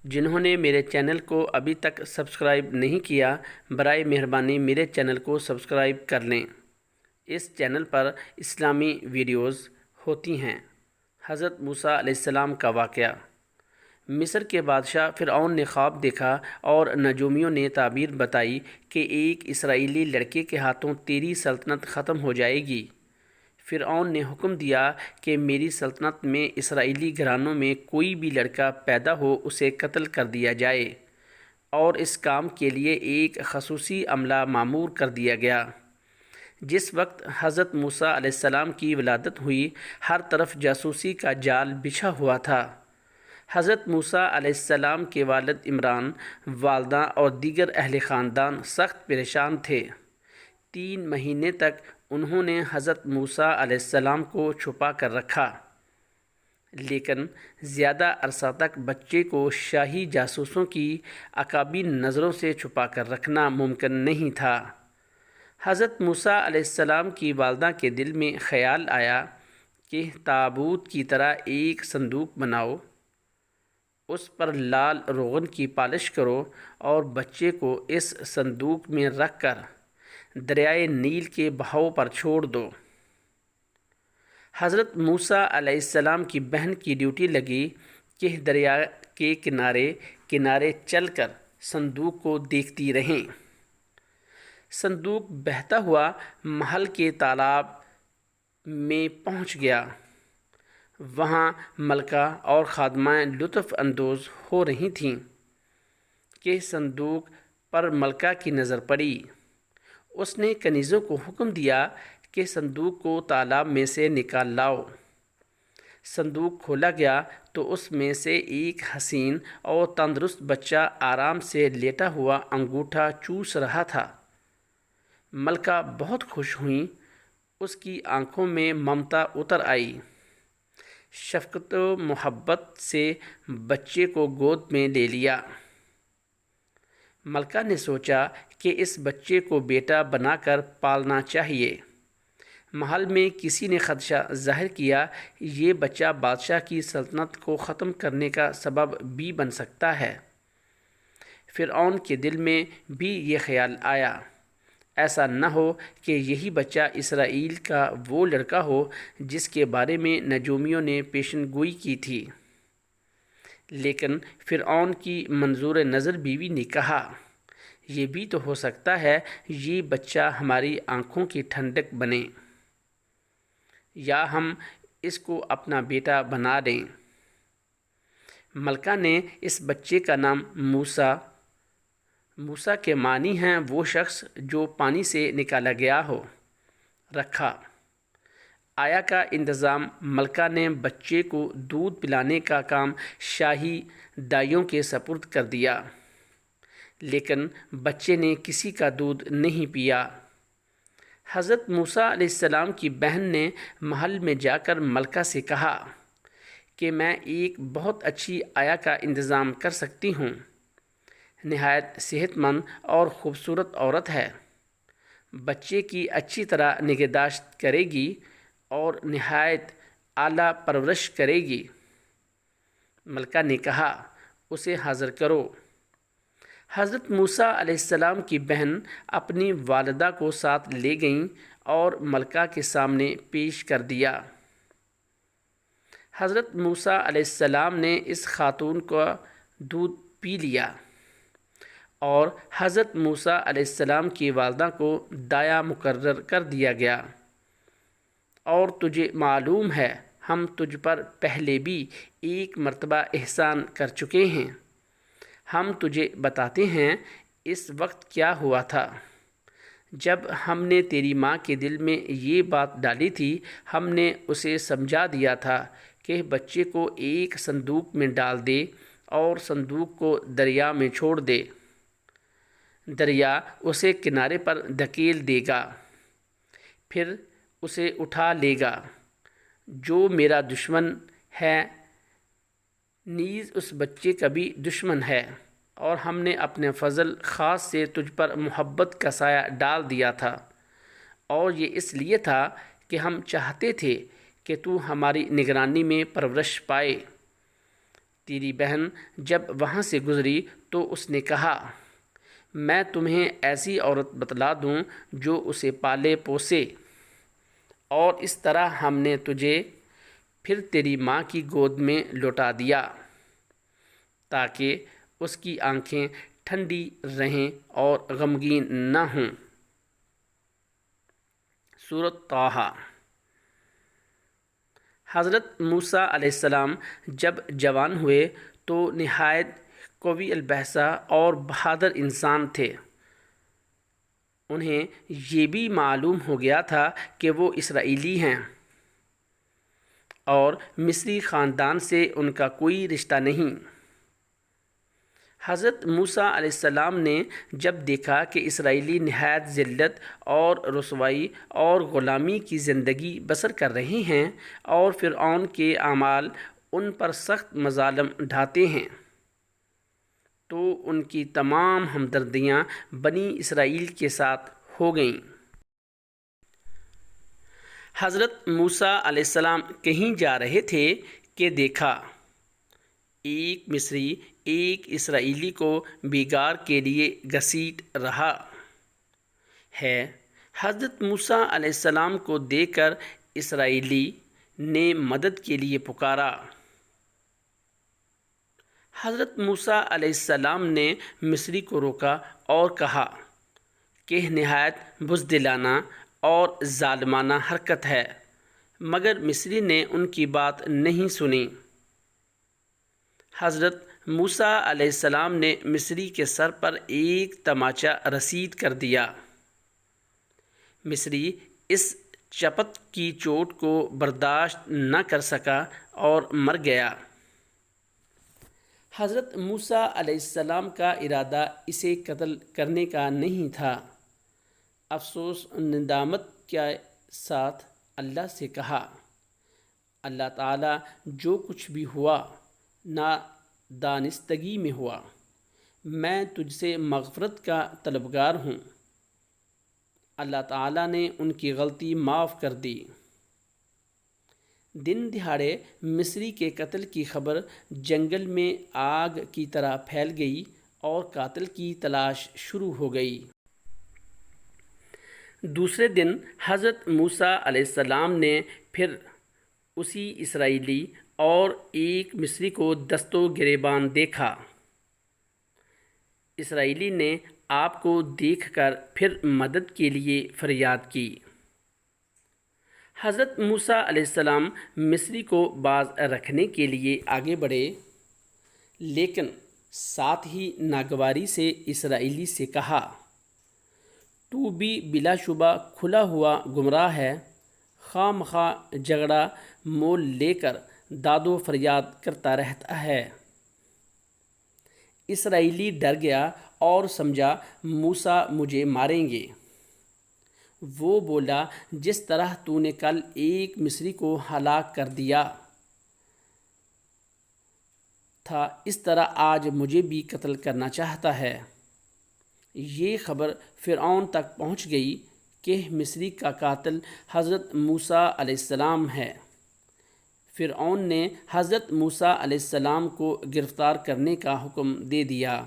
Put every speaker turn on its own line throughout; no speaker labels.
جنہوں نے میرے چینل کو ابھی تک سبسکرائب نہیں کیا، برائے مہربانی میرے چینل کو سبسکرائب کر لیں۔ اس چینل پر اسلامی ویڈیوز ہوتی ہیں۔ حضرت موسیٰ علیہ السلام کا واقعہ۔ مصر کے بادشاہ فرعون نے خواب دیکھا اور نجومیوں نے تعبیر بتائی کہ ایک اسرائیلی لڑکے کے ہاتھوں تیری سلطنت ختم ہو جائے گی۔ فرعون نے حکم دیا کہ میری سلطنت میں اسرائیلی گھرانوں میں کوئی بھی لڑکا پیدا ہو اسے قتل کر دیا جائے، اور اس کام کے لیے ایک خصوصی عملہ مامور کر دیا گیا۔ جس وقت حضرت موسیٰ علیہ السلام کی ولادت ہوئی، ہر طرف جاسوسی کا جال بچھا ہوا تھا۔ حضرت موسیٰ علیہ السلام کے والد عمران، والدہ اور دیگر اہل خاندان سخت پریشان تھے۔ 3 مہینے تک انہوں نے حضرت موسیٰ علیہ السلام کو چھپا کر رکھا، لیکن زیادہ عرصہ تک بچے کو شاہی جاسوسوں کی عقابی نظروں سے چھپا کر رکھنا ممکن نہیں تھا۔ حضرت موسیٰ علیہ السلام کی والدہ کے دل میں خیال آیا کہ تابوت کی طرح ایک صندوق بناؤ، اس پر لال روغن کی پالش کرو اور بچے کو اس صندوق میں رکھ کر دریائے نیل کے بہاؤ پر چھوڑ دو۔ حضرت موسیٰ علیہ السلام کی بہن کی ڈیوٹی لگی کہ دریا کے کنارے کنارے چل کر صندوق کو دیکھتی رہیں۔ صندوق بہتا ہوا محل کے تالاب میں پہنچ گیا۔ وہاں ملکہ اور خادمائیں لطف اندوز ہو رہی تھیں کہ صندوق پر ملکہ کی نظر پڑی۔ اس نے کنیزوں کو حکم دیا کہ صندوق کو تالاب میں سے نکال لاؤ۔ صندوق کھولا گیا تو اس میں سے ایک حسین اور تندرست بچہ آرام سے لیٹا ہوا انگوٹھا چوس رہا تھا۔ ملکہ بہت خوش ہوئیں، اس کی آنکھوں میں ممتا اتر آئی۔ شفقت و محبت سے بچے کو گود میں لے لیا۔ ملکہ نے سوچا کہ اس بچے کو بیٹا بنا کر پالنا چاہیے۔ محل میں کسی نے خدشہ ظاہر کیا یہ بچہ بادشاہ کی سلطنت کو ختم کرنے کا سبب بھی بن سکتا ہے۔ فرعون کے دل میں بھی یہ خیال آیا، ایسا نہ ہو کہ یہی بچہ اسرائیل کا وہ لڑکا ہو جس کے بارے میں نجومیوں نے پیشن گوئی کی تھی۔ لیکن فرعون کی منظور نظر بیوی نے کہا، یہ بھی تو ہو سکتا ہے یہ بچہ ہماری آنکھوں کی ٹھنڈک بنے، یا ہم اس کو اپنا بیٹا بنا دیں۔ ملکہ نے اس بچے کا نام موسیٰ کے معنی ہیں وہ شخص جو پانی سے نکالا گیا ہو، رکھا۔ آیا کا انتظام ملکہ نے بچے کو دودھ پلانے کا کام شاہی دائیوں کے سپرد کر دیا، لیکن بچے نے کسی کا دودھ نہیں پیا۔ حضرت موسیٰ علیہ السلام کی بہن نے محل میں جا کر ملکہ سے کہا کہ میں ایک بہت اچھی آیا کا انتظام کر سکتی ہوں، نہایت صحت مند اور خوبصورت عورت ہے، بچے کی اچھی طرح نگہداشت کرے گی اور نہایت اعلیٰ پرورش کرے گی۔ ملکہ نے کہا، اسے حاضر کرو۔ حضرت موسیٰ علیہ السلام کی بہن اپنی والدہ کو ساتھ لے گئیں اور ملکہ کے سامنے پیش کر دیا۔ حضرت موسیٰ علیہ السلام نے اس خاتون کا دودھ پی لیا اور حضرت موسیٰ علیہ السلام کی والدہ کو دایا مقرر کر دیا گیا۔ اور تجھے معلوم ہے ہم تجھ پر پہلے بھی ایک مرتبہ احسان کر چکے ہیں، ہم تجھے بتاتے ہیں اس وقت کیا ہوا تھا۔ جب ہم نے تیری ماں کے دل میں یہ بات ڈالی تھی، ہم نے اسے سمجھا دیا تھا کہ بچے کو ایک صندوق میں ڈال دے اور صندوق کو دریا میں چھوڑ دے۔ دریا اسے کنارے پر دھکیل دے گا، پھر اسے اٹھا لے گا۔ جو میرا دشمن ہے نیز اس بچے کا بھی دشمن ہے، اور ہم نے اپنے فضل خاص سے تجھ پر محبت کا سایہ ڈال دیا تھا، اور یہ اس لیے تھا کہ ہم چاہتے تھے کہ تو ہماری نگرانی میں پرورش پائے۔ تیری بہن جب وہاں سے گزری تو اس نے کہا میں تمہیں ایسی عورت بتلا دوں جو اسے پالے پوسے، اور اس طرح ہم نے تجھے پھر تیری ماں کی گود میں لوٹا دیا تاکہ اس کی آنکھیں ٹھنڈی رہیں اور غمگین نہ ہوں۔ سورۃ طٰہٰ۔ حضرت موسیٰ علیہ السلام جب جوان ہوئے تو نہایت قوی البحثہ اور بہادر انسان تھے۔ انہیں یہ بھی معلوم ہو گیا تھا کہ وہ اسرائیلی ہیں اور مصری خاندان سے ان کا کوئی رشتہ نہیں۔ حضرت موسیٰ علیہ السلام نے جب دیکھا کہ اسرائیلی نہایت ذلت اور رسوائی اور غلامی کی زندگی بسر کر رہے ہیں اور فرعون کے اعمال ان پر سخت مظالم ڈھاتے ہیں، تو ان کی تمام ہمدردیاں بنی اسرائیل کے ساتھ ہو گئیں۔ حضرت موسیٰ علیہ السلام کہیں جا رہے تھے کہ دیکھا ایک مصری ایک اسرائیلی کو بگاڑ کے لیے گھسیٹ رہا ہے۔ حضرت موسیٰ علیہ السلام کو دیکھ کر اسرائیلی نے مدد کے لیے پکارا۔ حضرت موسیٰ علیہ السلام نے مصری کو روکا اور کہا کہ نہایت بزدلانہ اور ظالمانہ حرکت ہے، مگر مصری نے ان کی بات نہیں سنی۔ حضرت موسیٰ علیہ السلام نے مصری کے سر پر ایک تماچا رسید کر دیا۔ مصری اس چپت کی چوٹ کو برداشت نہ کر سکا اور مر گیا۔ حضرت موسیٰ علیہ السلام کا ارادہ اسے قتل کرنے کا نہیں تھا۔ افسوس ندامت کے ساتھ اللہ سے کہا اللہ تعالیٰ جو کچھ بھی ہوا نادانستگی میں ہوا، میں تجھ سے مغفرت کا طلبگار ہوں۔ اللہ تعالیٰ نے ان کی غلطی معاف کر دی۔ دن دہاڑے مصری کے قتل کی خبر جنگل میں آگ کی طرح پھیل گئی اور قاتل کی تلاش شروع ہو گئی۔ دوسرے دن حضرت موسیٰ علیہ السلام نے پھر اسی اسرائیلی اور ایک مصری کو دست و گریبان دیکھا۔ اسرائیلی نے آپ کو دیکھ کر پھر مدد کے لیے فریاد کی۔ حضرت موسیٰ علیہ السلام مصری کو باز رکھنے کے لیے آگے بڑھے، لیکن ساتھ ہی ناگواری سے اسرائیلی سے کہا تو بھی بلا شبہ کھلا ہوا گمراہ ہے، خواہ مخواہ جھگڑا مول لے کر داد و فریاد کرتا رہتا ہے۔ اسرائیلی ڈر گیا اور سمجھا موسیٰ مجھے ماریں گے۔ وہ بولا جس طرح تو نے کل ایک مصری کو ہلاک کر دیا تھا، اس طرح آج مجھے بھی قتل کرنا چاہتا ہے۔ یہ خبر فرعون تک پہنچ گئی کہ مصری کا قاتل حضرت موسیٰ علیہ السلام ہے۔ فرعون نے حضرت موسیٰ علیہ السلام کو گرفتار کرنے کا حکم دے دیا۔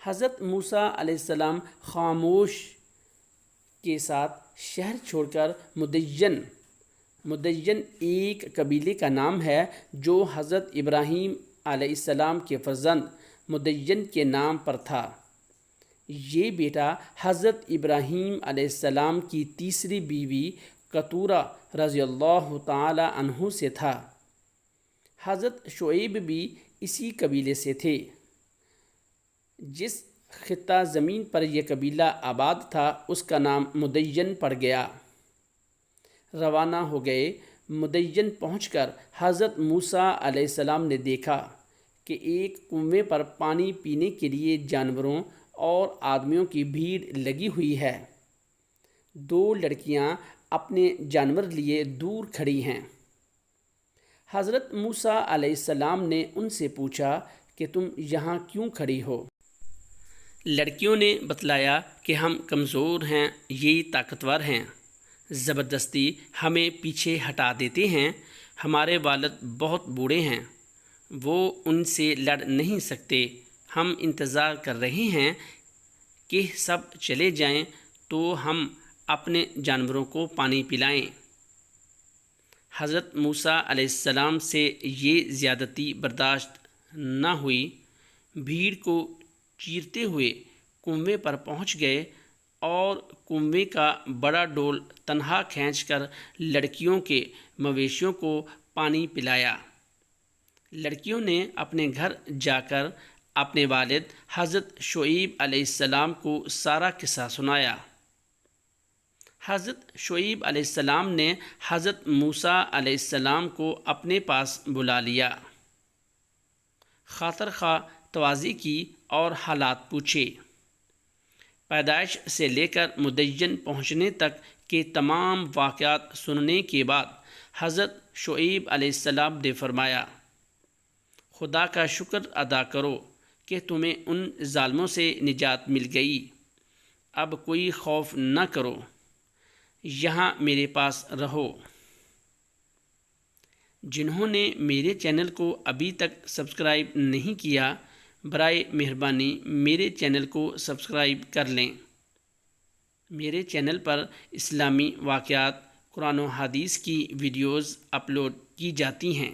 حضرت موسیٰ علیہ السلام خاموش کے ساتھ شہر چھوڑ کر مدین ایک قبیلے کا نام ہے جو حضرت ابراہیم علیہ السلام کے فرزند مدین کے نام پر تھا۔ یہ بیٹا حضرت ابراہیم علیہ السلام کی تیسری بیوی کتورہ رضی اللہ تعالی عنہ سے تھا۔ حضرت شعیب بھی اسی قبیلے سے تھے۔ جس خطہ زمین پر یہ قبیلہ آباد تھا اس کا نام مدین پڑ گیا۔ روانہ ہو گئے۔ مدین پہنچ کر حضرت موسیٰ علیہ السلام نے دیکھا کہ ایک کنویں پر پانی پینے کے لیے جانوروں اور آدمیوں کی بھیڑ لگی ہوئی ہے۔ دو لڑکیاں اپنے جانور لیے دور کھڑی ہیں۔ حضرت موسیٰ علیہ السلام نے ان سے پوچھا کہ تم یہاں کیوں کھڑی ہو؟ لڑکیوں نے بتلایا کہ ہم کمزور ہیں، یہ طاقتور ہیں، زبردستی ہمیں پیچھے ہٹا دیتے ہیں، ہمارے والد بہت بوڑھے ہیں، وہ ان سے لڑ نہیں سکتے۔ ہم انتظار کر رہے ہیں کہ سب چلے جائیں تو ہم اپنے جانوروں کو پانی پلائیں۔ حضرت موسیٰ علیہ السلام سے یہ زیادتی برداشت نہ ہوئی، بھیڑ کو چیرتے ہوئے کنویں پر پہنچ گئے اور کنویں کا بڑا ڈول تنہا کھینچ کر لڑکیوں کے مویشیوں کو پانی پلایا۔ لڑکیوں نے اپنے گھر جا کر اپنے والد حضرت شعیب علیہ السلام کو سارا قصہ سنایا۔ حضرت شعیب علیہ السلام نے حضرت موسیٰ علیہ السلام کو اپنے پاس بلا لیا، خاطر خواہ تواضع کی اور حالات پوچھے۔ پیدائش سے لے کر مدین پہنچنے تک کے تمام واقعات سننے کے بعد حضرت شعیب علیہ السلام نے فرمایا، خدا کا شکر ادا کرو کہ تمہیں ان ظالموں سے نجات مل گئی۔ اب کوئی خوف نہ کرو، یہاں میرے پاس رہو۔ جنہوں نے میرے چینل کو ابھی تک سبسکرائب نہیں کیا، برائے مہربانی میرے چینل کو سبسکرائب کر لیں۔ میرے چینل پر اسلامی واقعات، قرآن و حدیث کی ویڈیوز اپلوڈ کی جاتی ہیں۔